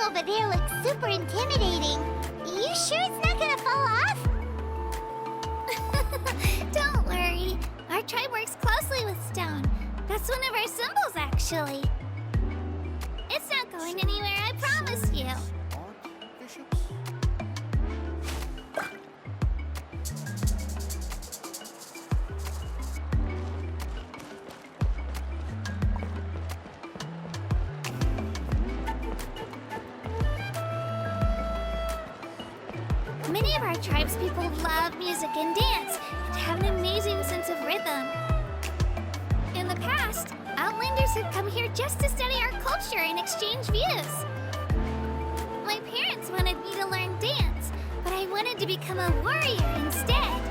over there looks super intimidating. You sure it's not gonna fall off? Don't worry. Our tribe works closely with stone. That's one of our symbols, actually. It's not going anywhere, I promise you. Many of our tribespeople love music and dance and have an amazing sense of rhythm. In the past, Outlanders have come here just to study our culture and exchange views. My parents wanted me to learn dance, but I wanted to become a warrior instead.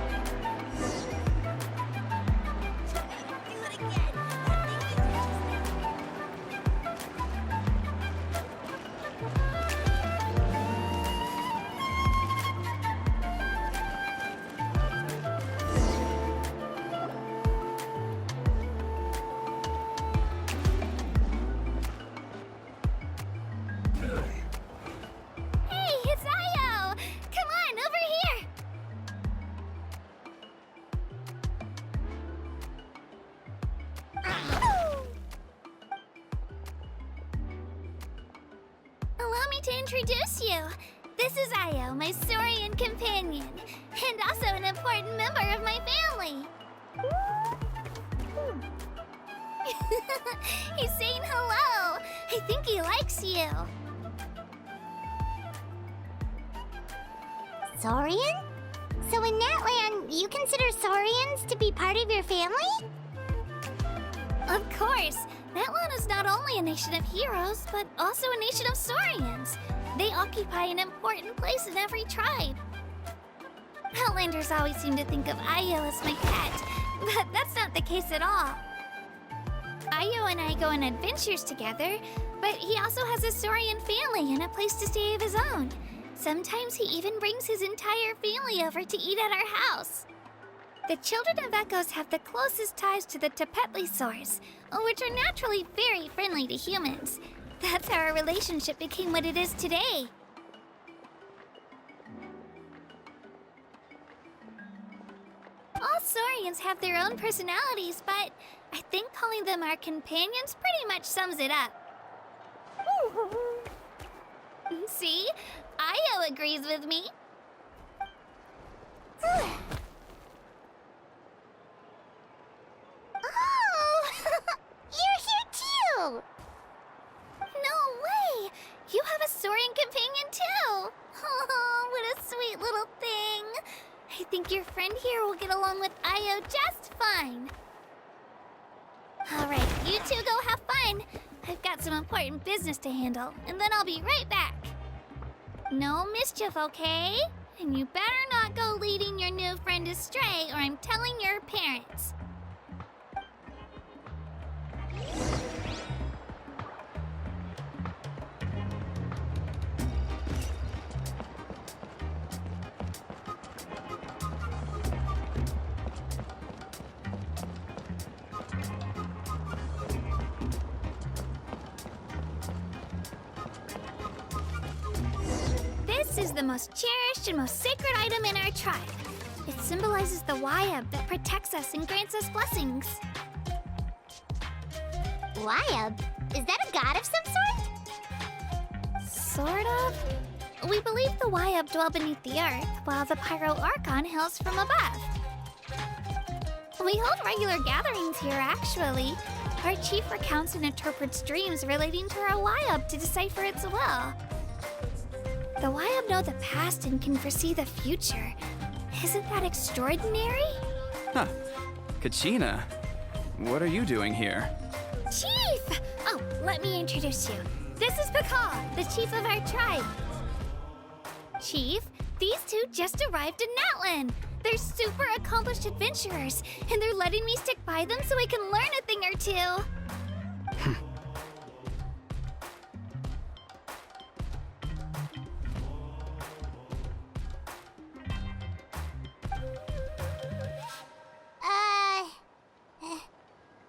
To introduce you. This is Io, my Saurian companion, and also an important member of my family. He's saying hello. I think he likes you. Saurian? So in that land, you consider Saurians to be part of your family? Of course. That land is not only a nation of heroes, but also a nation of Saurians. They occupy an important place in every tribe. Outlanders always seem to think of Io as my pet, but that's not the case at all. Io and I go on adventures together, but he also has a Saurian family and a place to stay of his own. Sometimes he even brings his entire family over to eat at our house. The children of Echoes have the closest ties to the Tepetlisaurs, which are naturally very friendly to humans. That's how our relationship became what it is today. All Saurians have their own personalities, but I think calling them our companions pretty much sums it up. See? Io agrees with me. Oh! You're here too! No way! You have a Saurian companion too! Oh, what a sweet little thing! I think your friend here will get along with Io just fine. Alright, you two go have fun. I've got some important business to handle, and then I'll be right back. No mischief, okay? And you better not go leading your new friend astray, or I'm telling your parents. This is the most cherished and most sacred item in our tribe. It symbolizes the Wayab that protects us and grants us blessings. Wayab? Is that a god of some sort? Sort of. We believe the Wayab dwell beneath the earth, while the Pyro Archon hails from above. We hold regular gatherings here, actually. Our chief recounts and interprets dreams relating to our Wayab to decipher its will. The Wayab know the past and can foresee the future. Isn't that extraordinary? Huh. Kachina, what are you doing here? Chief! Oh, let me introduce you. This is Pacal, the chief of our tribe. Chief, these two just arrived in Natlan. They're super accomplished adventurers, and they're letting me stick by them so I can learn a thing or two.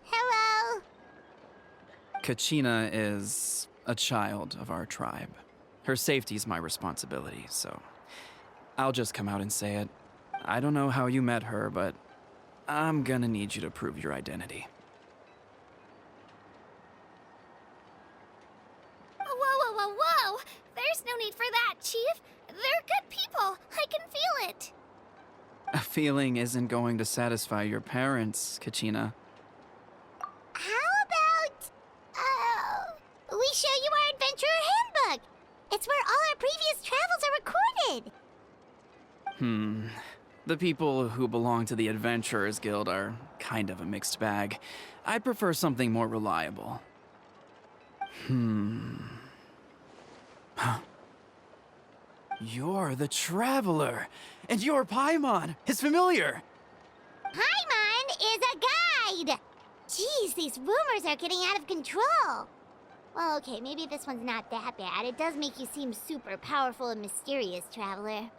Hello? Kachina is a child of our tribe. Her safety's my responsibility, so I'll just come out and say it. I don't know how you met her, but I'm gonna need you to prove your identity. Whoa! There's no need for that, Chief. They're good people. I can feel it. A feeling isn't going to satisfy your parents, Kachina. How about, we show you our adventurer handbook? It's where all our previous travels are recorded. The people who belong to the Adventurers Guild are kind of a mixed bag. I'd prefer something more reliable. You're the Traveler, and your Paimon is familiar. Paimon is a guide! Jeez, these rumors are getting out of control. Well, okay, maybe this one's not that bad. It does make you seem super powerful and mysterious, Traveler.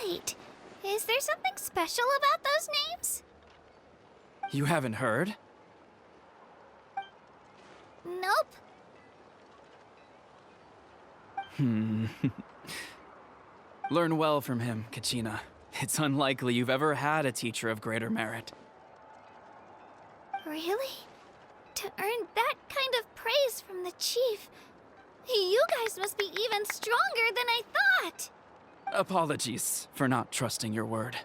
Wait, is there something special about those names? You haven't heard? Nope. Learn well from him, Kachina. It's unlikely you've ever had a teacher of greater merit. Really? To earn that kind of praise from the Chief, you guys must be even stronger than I thought! Apologies for not trusting your word.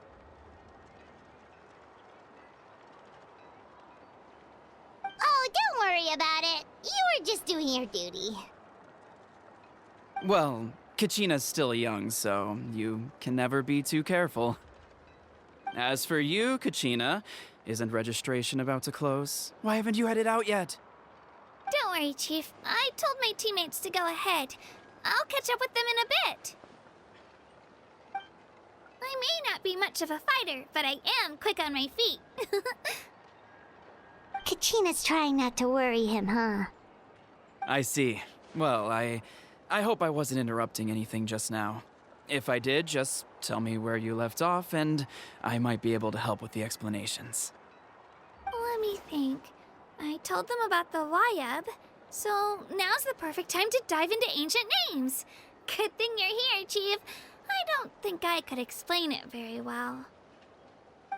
Oh, don't worry about it. You were just doing your duty. Well, Kachina's still young, so you can never be too careful. As for you, Kachina, isn't registration about to close? Why haven't you headed out yet? Don't worry, Chief. I told my teammates to go ahead. I'll catch up with them in a bit. I may not be much of a fighter, but I am quick on my feet. Kachina's trying not to worry him, huh? I see. Well, I hope I wasn't interrupting anything just now. If I did, just tell me where you left off, and I might be able to help with the explanations. Let me think. I told them about the Wayab, so now's the perfect time to dive into ancient names. Good thing you're here, Chief. I don't think I could explain it very well.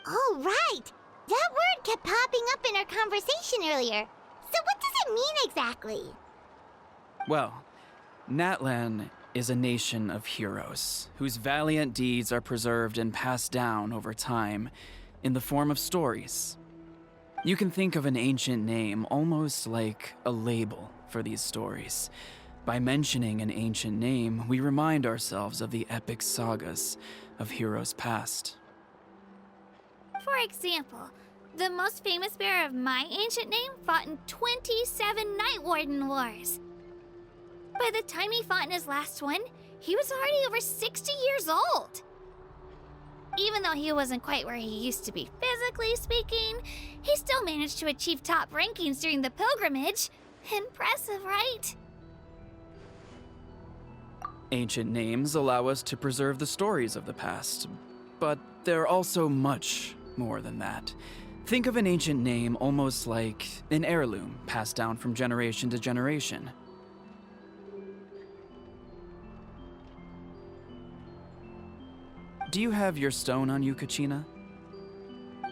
Oh, right! That word kept popping up in our conversation earlier. So what does it mean exactly? Well, Natlan is a nation of heroes whose valiant deeds are preserved and passed down over time in the form of stories. You can think of an ancient name almost like a label for these stories. By mentioning an ancient name, we remind ourselves of the epic sagas of heroes past. For example, the most famous bearer of my ancient name fought in 27 Night Warden Wars. By the time he fought in his last one, he was already over 60 years old. Even though he wasn't quite where he used to be physically speaking, he still managed to achieve top rankings during the pilgrimage. Impressive, right? Ancient names allow us to preserve the stories of the past, but they're also much more than that. Think of an ancient name almost like an heirloom passed down from generation to generation. Do you have your stone on you, Kachina?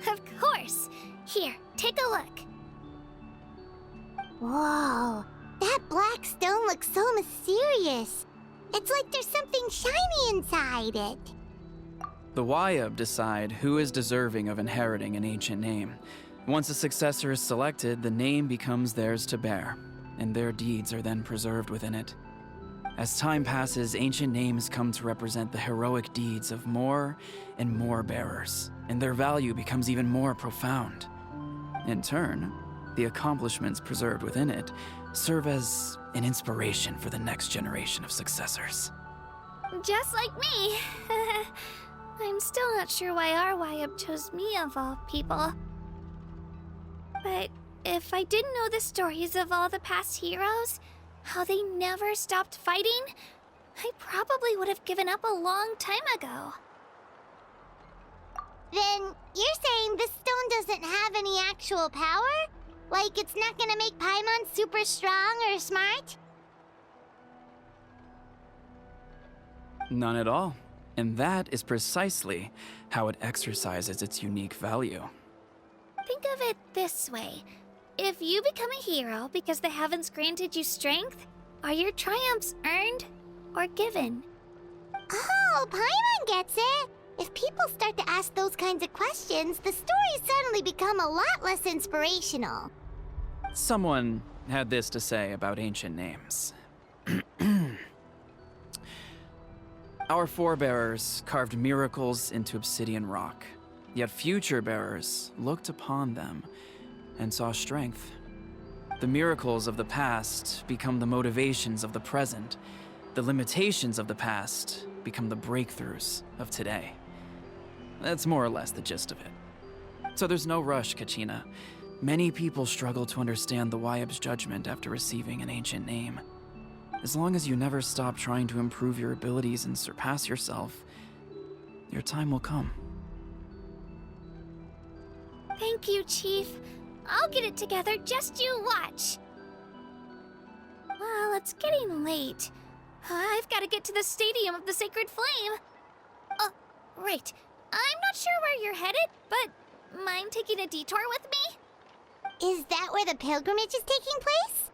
Of course. Here, take a look. Whoa, that black stone looks so mysterious. It's like there's something shiny inside it. The Wayab decide who is deserving of inheriting an ancient name. Once a successor is selected, the name becomes theirs to bear, and their deeds are then preserved within it. As time passes, ancient names come to represent the heroic deeds of more and more bearers, and their value becomes even more profound. In turn, the accomplishments preserved within it serve as an inspiration for the next generation of successors. Just like me. I'm still not sure why our Wayab chose me of all people. But if I didn't know the stories of all the past heroes, how they never stopped fighting, I probably would have given up a long time ago. Then you're saying this stone doesn't have any actual power? Like it's not gonna make Paimon super strong or smart? None at all. And that is precisely how it exercises its unique value. Think of it this way. If you become a hero because the heavens granted you strength, are your triumphs earned or given? Oh, Paimon gets it! If people start to ask those kinds of questions, the stories suddenly become a lot less inspirational. Someone had this to say about ancient names. Our forebearers carved miracles into obsidian rock, yet future bearers looked upon them and saw strength. The miracles of the past become the motivations of the present. The limitations of the past become the breakthroughs of today. That's more or less the gist of it. So there's no rush, Kachina. Many people struggle to understand the Wyab's judgment after receiving an ancient name. As long as you never stop trying to improve your abilities and surpass yourself, your time will come. Thank you, Chief. I'll get it together, just you watch. Well, it's getting late. I've got to get to the Stadium of the Sacred Flame. Oh, right. I'm not sure where you're headed, but mind taking a detour with me? Is that where the pilgrimage is taking place?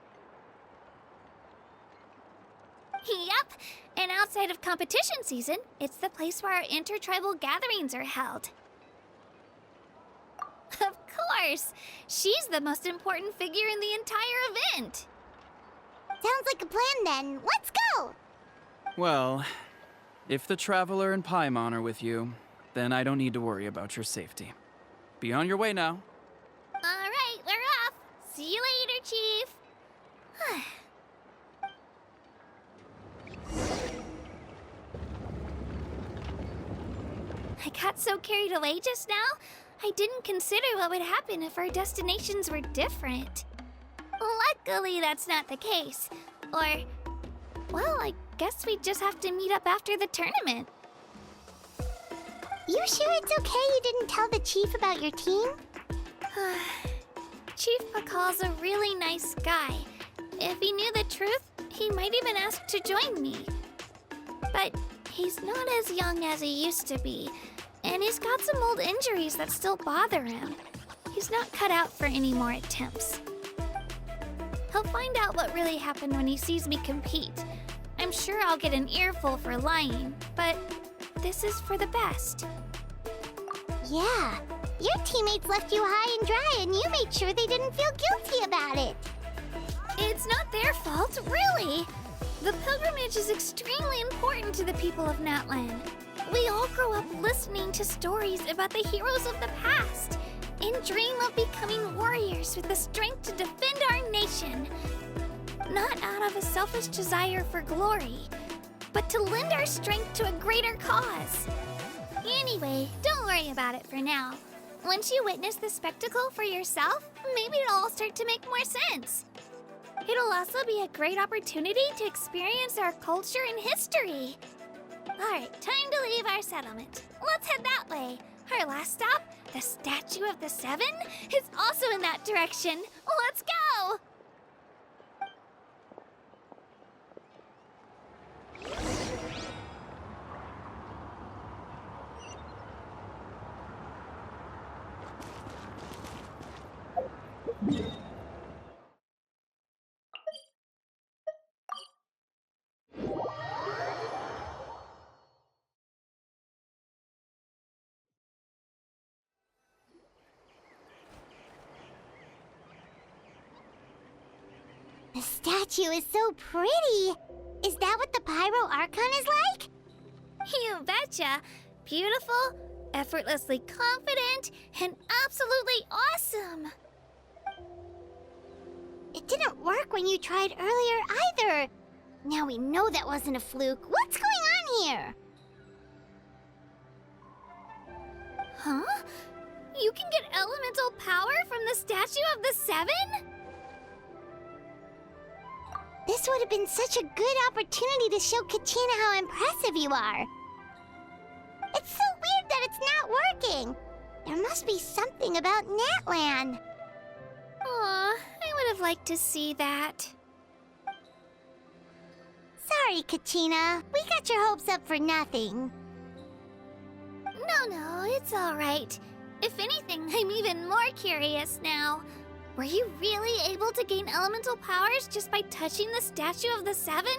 Yep, and outside of competition season, it's the place where our intertribal gatherings are held. Of course! She's the most important figure in the entire event! Sounds like a plan then. Let's go! Well, if the Traveler and Paimon are with you, then I don't need to worry about your safety. Be on your way now. Alright, we're off! See you later, Chief! I got so carried away just now, I didn't consider what would happen if our destinations were different. Luckily, that's not the case. Or, well, I guess we just have to meet up after the tournament. You sure it's okay you didn't tell the chief about your team? Chief Pacal's a really nice guy. If he knew the truth, he might even ask to join me. But he's not as young as he used to be, and he's got some old injuries that still bother him. He's not cut out for any more attempts. He'll find out what really happened when he sees me compete. I'm sure I'll get an earful for lying, but this is for the best. Yeah, your teammates left you high and dry and you made sure they didn't feel guilty about it. It's not their fault, really. The pilgrimage is extremely important to the people of Natlan. We all grow up listening to stories about the heroes of the past and dream of becoming warriors with the strength to defend our nation. Not out of a selfish desire for glory, but to lend our strength to a greater cause. Anyway, don't worry about it for now. Once you witness the spectacle for yourself, maybe it'll all start to make more sense. It'll also be a great opportunity to experience our culture and history. Alright, time to leave our settlement. Let's head that way. Our last stop, the Statue of the Seven, is also in that direction. Let's go! The statue is so pretty. Is that what the Pyro Archon is like? You betcha. Beautiful, effortlessly confident, and absolutely awesome. It didn't work when you tried earlier either. Now we know that wasn't a fluke. What's going on here? Huh? You can get elemental power from the Statue of the Seven? This would have been such a good opportunity to show Kachina how impressive you are. It's so weird that it's not working. There must be something about Natlan. Aw, I would have liked to see that. Sorry worry, Kachina. We got your hopes up for nothing. No, it's all right. If anything, I'm even more curious now. Were you really able to gain elemental powers just by touching the Statue of the Seven?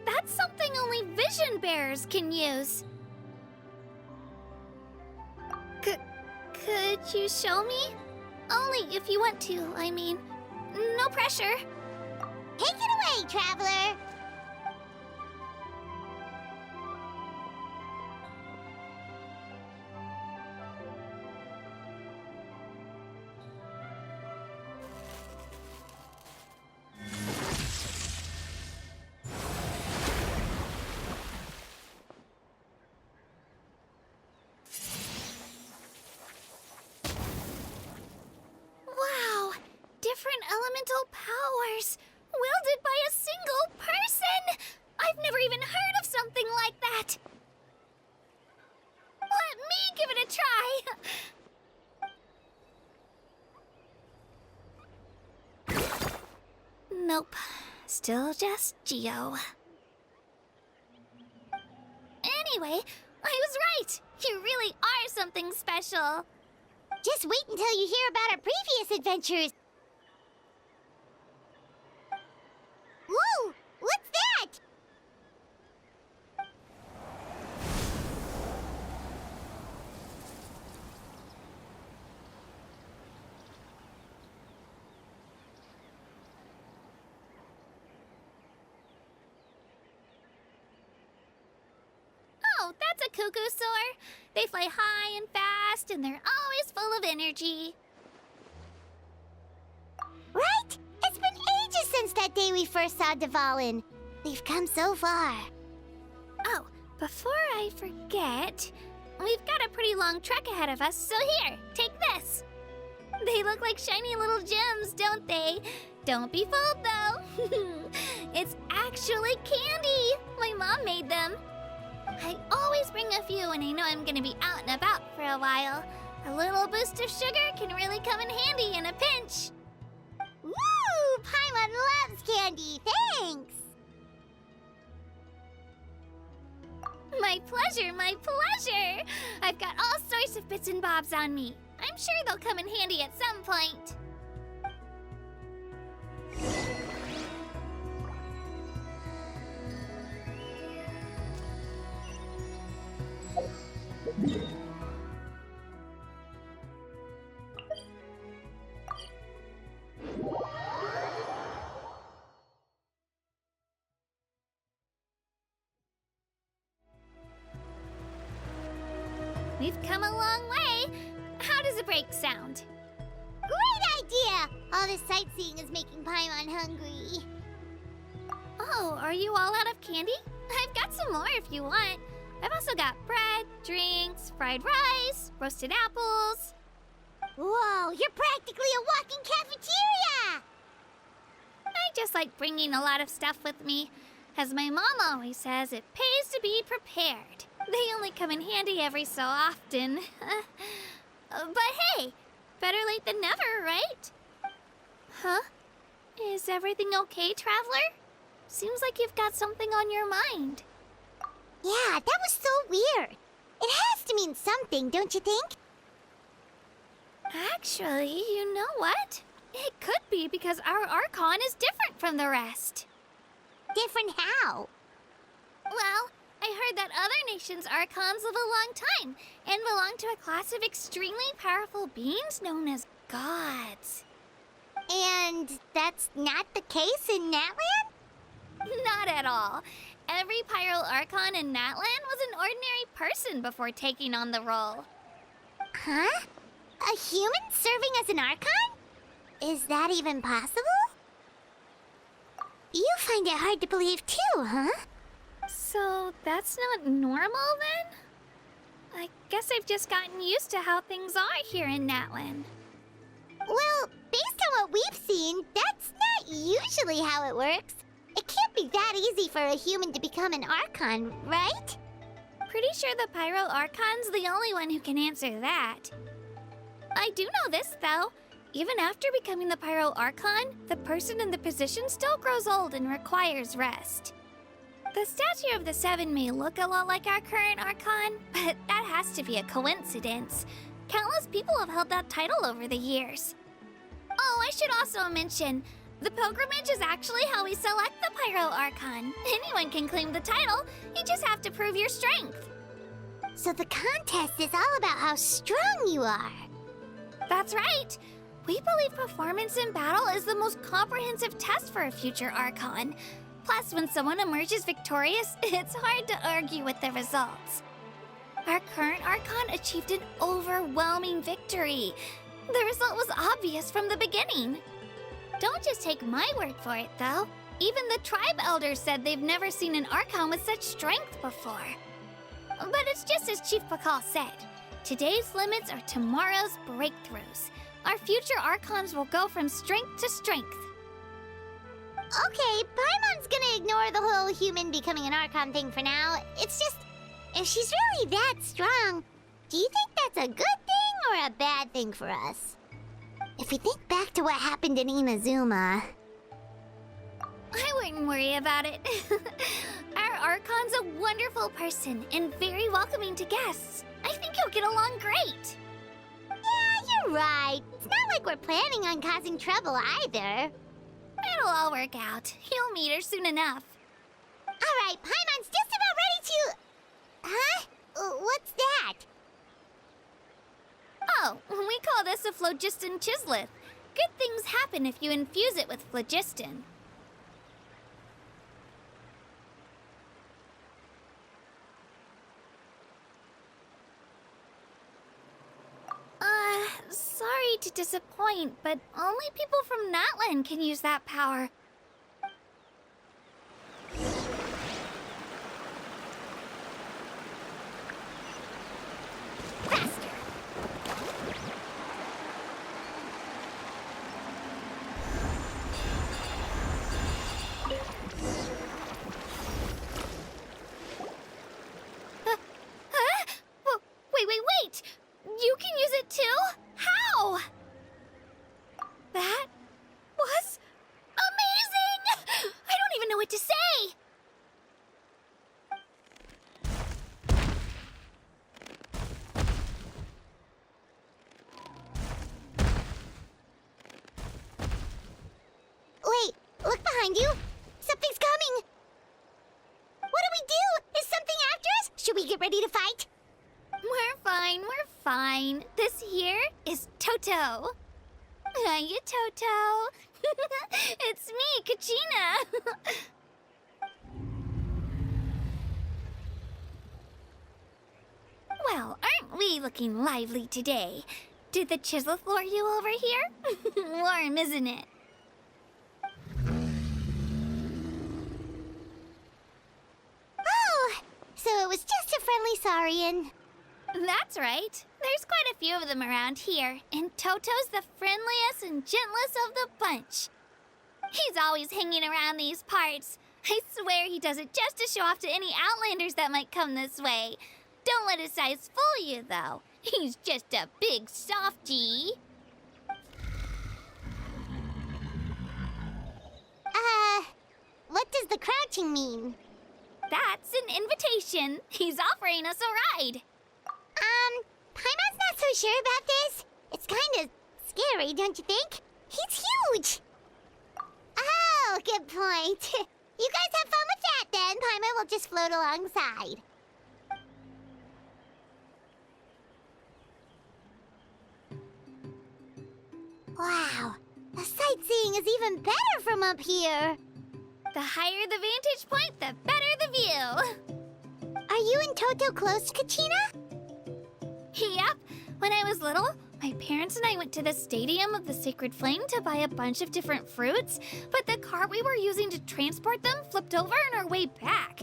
That's something only vision bearers can use. Could you show me? Only if you want to, I mean. No pressure. Take it away, traveler. Wow! Different elemental powers! Wielded by a single person! I've never even heard of something like that! Let me give it a try! Nope. Still just Geo. Anyway, I was right! You really are something special! Just wait until you hear about our previous adventures. Whoa! What's that? Oh, that's a cuckoo soar. They fly high and fast, and they're always full of energy. Right? It's been ages since that day we first saw Dvalin. We've come so far. Oh, before I forget, we've got a pretty long trek ahead of us, so here, take this. They look like shiny little gems, don't they? Don't be fooled, though. It's actually candy. My mom made them. I always bring a few when I know I'm gonna be out and about for a while. A little boost of sugar can really come in handy in a pinch. Woo! Paimon loves candy. Thanks. My pleasure, my pleasure! I've got all sorts of bits and bobs on me. I'm sure they'll come in handy at some point. We've come a long way. How does a break sound? Great idea! All this sightseeing is making Paimon hungry. Oh, are you all out of candy? I've got some more if you want. I've also got bread, drinks, fried rice, roasted apples. Whoa, you're practically a walking cafeteria! I just like bringing a lot of stuff with me. As my mom always says, it pays to be prepared. They only come in handy every so often. But hey, better late than never, right? Huh? Is everything okay, Traveler? Seems like you've got something on your mind. Yeah, that was so weird. It has to mean something, don't you think? Actually, you know what? It could be because our Archon is different from the rest. Different how? Well, I heard that other nations' Archons live a long time and belong to a class of extremely powerful beings known as gods. And that's not the case in Natland? Not at all. Every Pyro Archon in Natland was an ordinary person before taking on the role. Huh? A human serving as an Archon? Is that even possible? You find it hard to believe too, huh? So that's not normal then? I guess I've just gotten used to how things are here in Natland. Well, based on what we've seen, that's not usually how it works. It can't be that easy for a human to become an Archon, right? Pretty sure the Pyro Archon's the only one who can answer that. I do know this, though. even after becoming the Pyro Archon, the person in the position still grows old and requires rest. The statue of the Seven may look a lot like our current Archon, but that has to be a coincidence. Countless people have held that title over the years. Oh, I should also mention, the pilgrimage is actually how we select the Pyro Archon. Anyone can claim the title, you just have to prove your strength. So the contest is all about how strong you are. That's right. We believe performance in battle is the most comprehensive test for a future Archon. Plus, when someone emerges victorious, it's hard to argue with the results. Our current Archon achieved an overwhelming victory. The result was obvious from the beginning. Don't just take my word for it, though. Even the tribe elders said they've never seen an Archon with such strength before. But it's just as Chief Pacal said. Today's limits are tomorrow's breakthroughs. Our future Archons will go from strength to strength. Okay, Paimon's gonna ignore the whole human becoming an Archon thing for now. It's just, if she's really that strong, do you think that's a good thing or a bad thing for us? If we think back to what happened in Inazuma... I wouldn't worry about it. Our Archon's a wonderful person and very welcoming to guests. I think he'll get along great. Yeah, you're right. It's not like we're planning on causing trouble either. It'll all work out. You'll meet her soon enough. All right, Paimon's just about ready to... Huh? What's that? Oh, we call this a phlogiston chisleth. Good things happen if you infuse it with phlogiston. Sorry to disappoint, but only people from Natlan can use that power. Faster! Wait! You can use it too? How? That was amazing! I don't even know what to say! Wait, look behind you. Something's coming. What do we do? Is something after us? Should we get ready to fight? We're fine. This here is Toto. Hiya, Toto. It's me, Kachina. Well, aren't we looking lively today? Did the Chisleth lure you over here? Warm, isn't it? Oh, so it was just a friendly Saurian. That's right. There's quite a few of them around here, and Toto's the friendliest and gentlest of the bunch. He's always hanging around these parts. I swear he does it just to show off to any Outlanders that might come this way. Don't let his size fool you, though. He's just a big softie. What does the crouching mean? That's an invitation. He's offering us a ride. Paimon's not so sure about this. It's kind of scary, don't you think? He's huge! Oh, good point. You guys have fun with that, then. Paimon will just float alongside. Wow, the sightseeing is even better from up here. The higher the vantage point, the better the view. Are you and Toto close, Kachina? Yep. When I was little, my parents and I went to the Stadium of the Sacred Flame to buy a bunch of different fruits, but the cart we were using to transport them flipped over on our way back.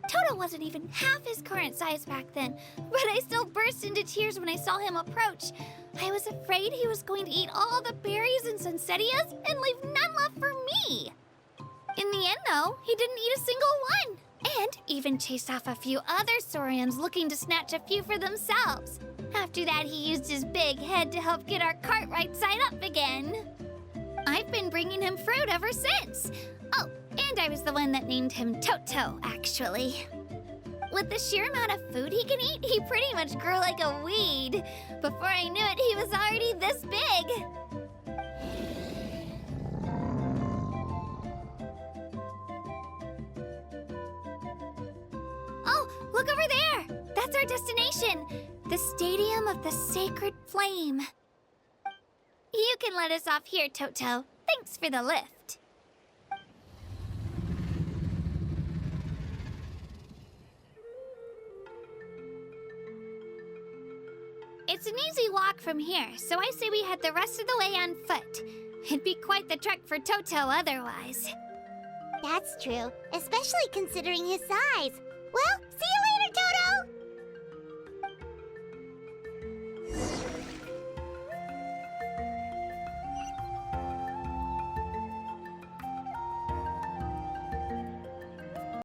Toto wasn't even half his current size back then, but I still burst into tears when I saw him approach. I was afraid he was going to eat all the berries and sunsettias and leave none left for me. In the end, though, he didn't eat a single one, and even chased off a few other Saurians looking to snatch a few for themselves. After that, he used his big head to help get our cart right side up again. I've been bringing him fruit ever since. Oh, and I was the one that named him Toto, actually. With the sheer amount of food he can eat, he pretty much grew like a weed. Before I knew it, he was already this big. Oh, look over there! That's our destination! The Stadium of the Sacred Flame. You can let us off here, Toto. Thanks for the lift. It's an easy walk from here, so I say we head the rest of the way on foot. It'd be quite the trek for Toto otherwise. That's true, especially considering his size. Well, see you